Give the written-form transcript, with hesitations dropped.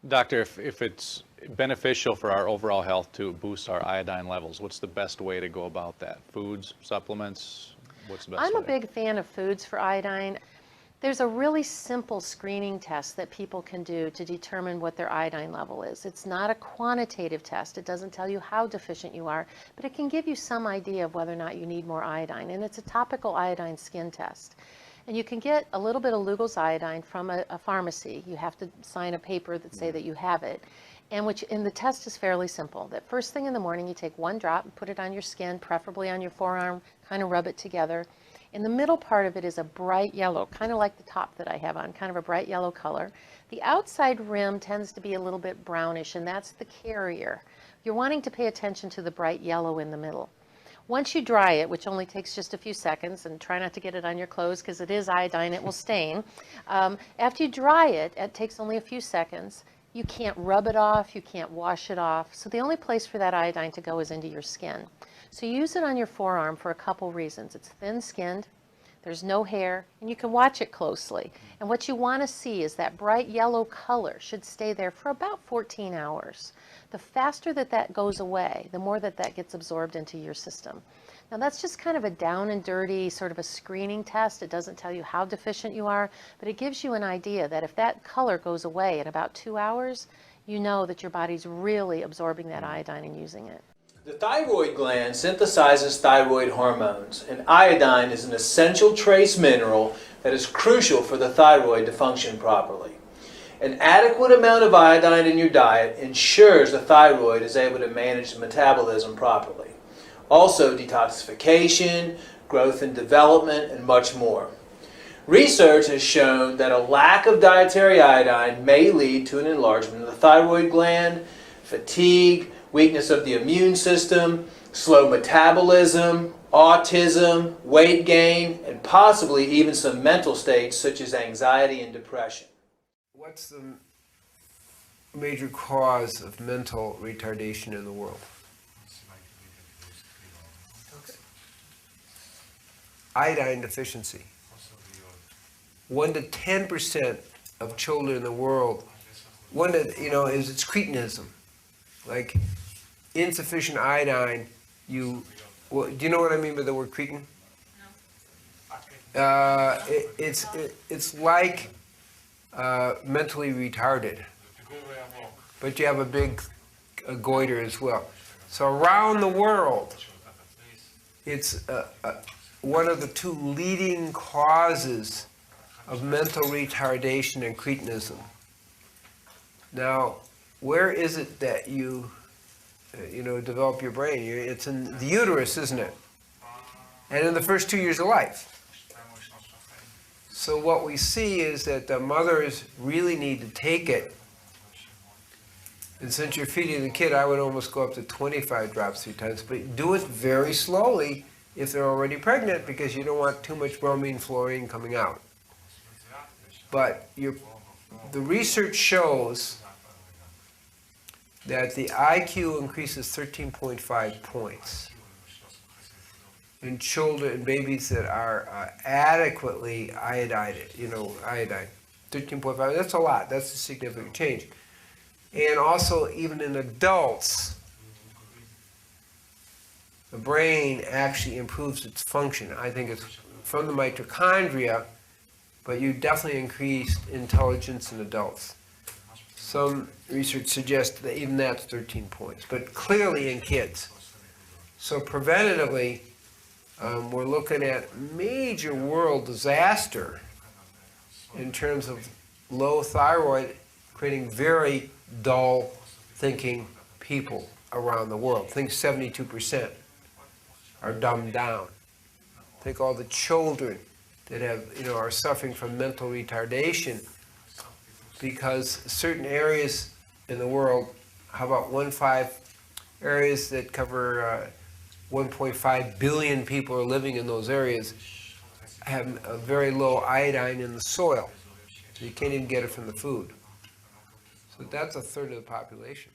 Doctor, if it's beneficial for our overall health to boost our iodine levels, what's the best way to go about that? Foods, supplements? What's the best I'm a way? big fan of foods for iodine. There's a really simple screening test that people can do to determine what their iodine level is. It's not a quantitative test. It doesn't tell you how deficient you are, but it can give you some idea of whether or not you need more iodine. And it's a topical iodine skin test. And you can get a little bit of Lugol's iodine from a pharmacy. You have to sign a paper that say that you have it. And the test is fairly simple. That first thing in the morning, you take one drop and put it on your skin, preferably on your forearm, kind of rub it together. In the middle part of it is a bright yellow, kind of like the top that I have on, kind of a bright yellow color. The outside rim tends to be a little bit brownish, and that's the carrier. You're wanting to pay attention to the bright yellow in the middle. Once you dry it, which only takes just a few seconds, and try not to get it on your clothes because it is iodine, it will stain. After you dry it, it takes only a few seconds. You can't rub it off, you can't wash it off. So the only place for that iodine to go is into your skin. So you use it on your forearm for a couple reasons. It's thin-skinned, there's no hair, and you can watch it closely. And what you want to see is that bright yellow color should stay there for about 14 hours. The faster that that goes away, the more that that gets absorbed into your system. Now that's just kind of a down and dirty sort of a screening test. It doesn't tell you how deficient you are, but it gives you an idea that if that color goes away in about 2 hours, you know that your body's really absorbing that iodine and using it. The thyroid gland synthesizes thyroid hormones, and iodine is an essential trace mineral that is crucial for the thyroid to function properly. An adequate amount of iodine in your diet ensures the thyroid is able to manage the metabolism properly. Also, detoxification, growth and development, and much more. Research has shown that a lack of dietary iodine may lead to an enlargement of the thyroid gland, fatigue, weakness of the immune system, slow metabolism, autism, weight gain, and possibly even some mental states such as anxiety and depression. What's the major cause of mental retardation in the world? Iodine deficiency. 1 to 10% of children in the world, is it's cretinism. Like insufficient iodine, do you know what I mean by the word cretin? No. It's like mentally retarded, but you have a big goiter as well. So around the world, it's one of the two leading causes of mental retardation and cretinism. Now, where is it that you develop your brain? It's in the uterus, isn't it? And in the first 2 years of life. So what we see is that the mothers really need to take it. And since you're feeding the kid, I would almost go up to 25 drops 3 times. But do it very slowly if they're already pregnant, because you don't want too much bromine, fluorine coming out. But the research shows that the IQ increases 13.5 points in children and babies that are adequately iodinated, iodine. 13.5, that's a lot, that's a significant change. And also, even in adults, the brain actually improves its function. I think it's from the mitochondria, but you definitely increased intelligence in adults. Some research suggests that even that's 13 points, but clearly in kids. So preventatively, we're looking at major world disaster in terms of low thyroid, creating very dull thinking people around the world. Think 72% are dumbed down. Think all the children that are suffering from mental retardation, because certain areas in the world, how about 1.5 areas that cover 1.5 billion people are living in those areas, have a very low iodine in the soil. So you can't even get it from the food. So that's 1/3 of the population.